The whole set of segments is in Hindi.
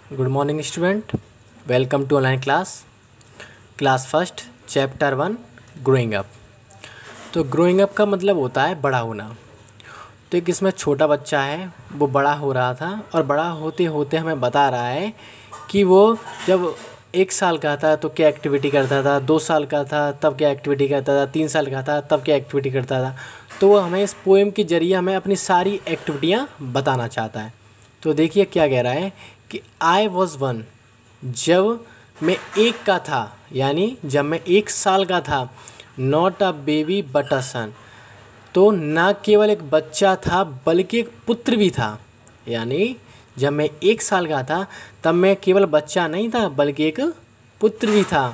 Good morning student, welcome to online class first chapter 1 growing up. तो ग्रोइंग अप का मतलब होता है बड़ा होना। तो एक इसमें छोटा बच्चा है, वो बड़ा हो रहा था और बड़ा होते होते हमें बता रहा है कि वो जब 1 साल का था तो क्या एक्टिविटी करता था, 2 साल का था तब क्या एक्टिविटी करता था, 3 साल का था तब क्या एक्टिविटी करता था। तो वो हमें इस पोएम के ज़रिए हमें अपनी सारी एक्टिविटियाँ बताना चाहता है। तो देखिए क्या कह रहा है कि आई वॉज वन, जब मैं 1 का था, यानी जब मैं 1 साल का था, नॉट अ बेबी बट अ सन, तो ना केवल एक बच्चा था बल्कि एक पुत्र भी था। यानी जब मैं 1 साल का था तब मैं केवल बच्चा नहीं था बल्कि एक पुत्र भी था।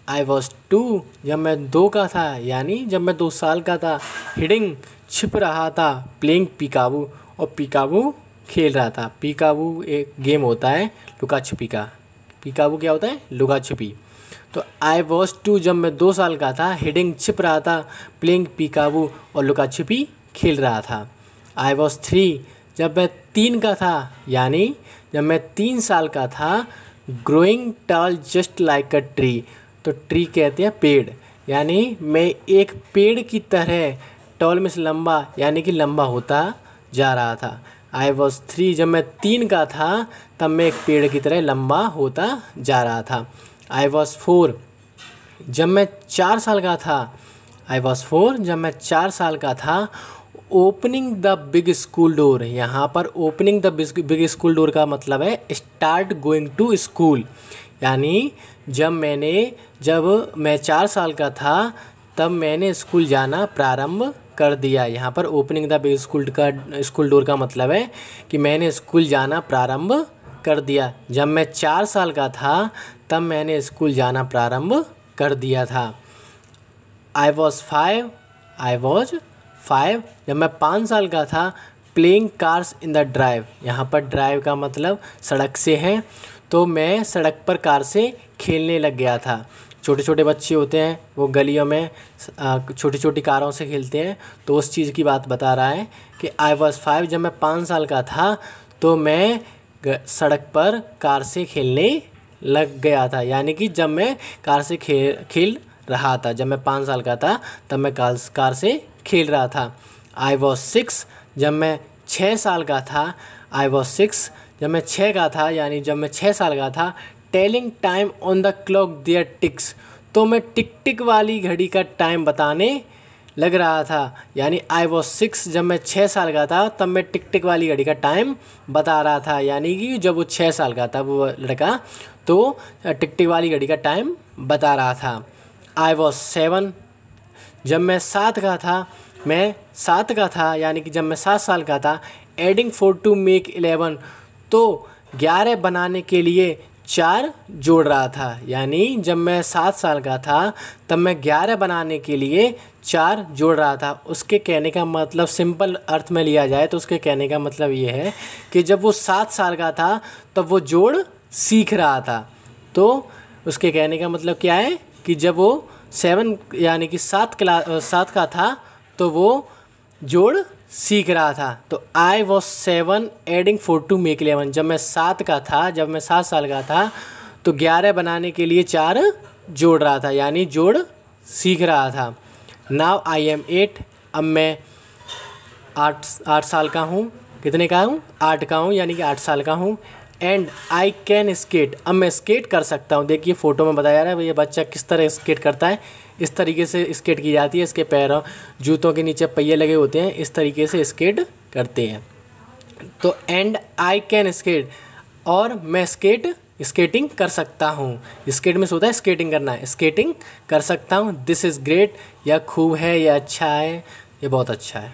आई वॉज 2, जब मैं 2 का था, यानी जब मैं 2 साल का था, हिडिंग छिप रहा था, प्लेइंग पीकाबू, और पीकाबू खेल रहा था। पीकाबू एक गेम होता है लुका छुपी का। पीकाबू क्या होता है? लुका छुपी। तो आई वॉज 2, जब मैं 2 साल का था, हिडिंग छिप रहा था, प्लेइंग पीकाबू और लुका छुपी खेल रहा था। आई वॉज 3, जब मैं 3 का था, यानी जब मैं 3 साल का था, growing tall just like a tree. तो ट्री कहते हैं पेड़, यानी मैं एक पेड़ की तरह, टॉल में से लंबा, यानी कि लंबा होता जा रहा था। आई वॉज 3, जब मैं 3 का था तब मैं एक पेड़ की तरह लंबा होता जा रहा था। आई वॉज 4, जब मैं 4 साल का था, आई वॉज 4, जब मैं 4 साल का था, opening the big school door. यहाँ पर opening the big school door का मतलब है स्टार्ट गोइंग टू स्कूल, यानी जब मैं 4 साल का था तब मैंने स्कूल जाना प्रारंभ कर दिया। यहाँ पर opening the big school door का मतलब है कि मैंने स्कूल जाना प्रारंभ कर दिया। जब मैं 4 साल का था तब मैंने स्कूल जाना प्रारंभ कर दिया था। आई वॉज 5, जब मैं 5 साल का था, playing cars in the drive. यहाँ पर ड्राइव का मतलब सड़क से है, तो मैं सड़क पर कार से खेलने लग गया था। छोटे छोटे बच्चे होते हैं, वो गलियों में छोटी छोटी कारों से खेलते हैं, तो उस चीज़ की बात बता रहा है कि आई वॉज 5, जब मैं 5 साल का था तो मैं सड़क पर कार से खेलने लग गया था। यानी कि जब मैं कार से खेल रहा था, जब मैं 5 साल का था तब मैं कार से खेल रहा था। आई वॉज 6, जब मैं 6 साल का था, आई वॉज 6, जब मैं 6 का था, यानी जब मैं 6 साल का था, telling time on the clock there ticks, तो मैं टिक टिक वाली घड़ी का टाइम बताने लग रहा था। यानी आई वॉज 6, जब मैं 6 साल का था तब मैं टिक टिक वाली घड़ी का टाइम बता रहा था। यानी कि जब वो 6 साल का था वो लड़का, तो टिक टिक वाली घड़ी का टाइम बता रहा था। आई वॉज 7, जब मैं 7 का था, यानी कि जब मैं 7 साल का था, एडिंग 4 टू मेक 11, तो 11 बनाने के लिए 4 जोड़ रहा था। यानी जब मैं 7 साल का था तब मैं 11 बनाने के लिए 4 जोड़ रहा था। उसके कहने का मतलब, सिंपल अर्थ में लिया जाए तो उसके कहने का मतलब ये है कि जब वो 7 साल का था तब वो जोड़ सीख रहा था। तो उसके कहने का मतलब क्या है कि जब वो 7 यानी कि 7 का था तो वो जोड़ सीख रहा था। तो I was 7 adding 4 to make 11, जब मैं 7 का था, जब मैं 7 साल का था तो 11 बनाने के लिए 4 जोड़ रहा था, यानी जोड़ सीख रहा था। नाउ आई एम 8, अब मैं 8 साल का हूँ। कितने का हूँ? 8 का हूँ, यानी कि 8 साल का हूँ। एंड आई कैन स्केट, अब मैं स्केट कर सकता हूँ। देखिए फ़ोटो में बताया जा रहा है ये बच्चा किस तरह स्केट करता है। इस तरीके से स्केट की जाती है, इसके पैरों, जूतों के नीचे पहिए लगे होते हैं, इस तरीके से स्केट करते हैं। तो एंड आई कैन स्केट, और मैं स्केटिंग कर सकता हूँ। स्केट में से होता है स्केटिंग करना है, स्केटिंग कर सकता हूँ। दिस इज़ ग्रेट, यह खूब है, यह अच्छा है, ये बहुत अच्छा है।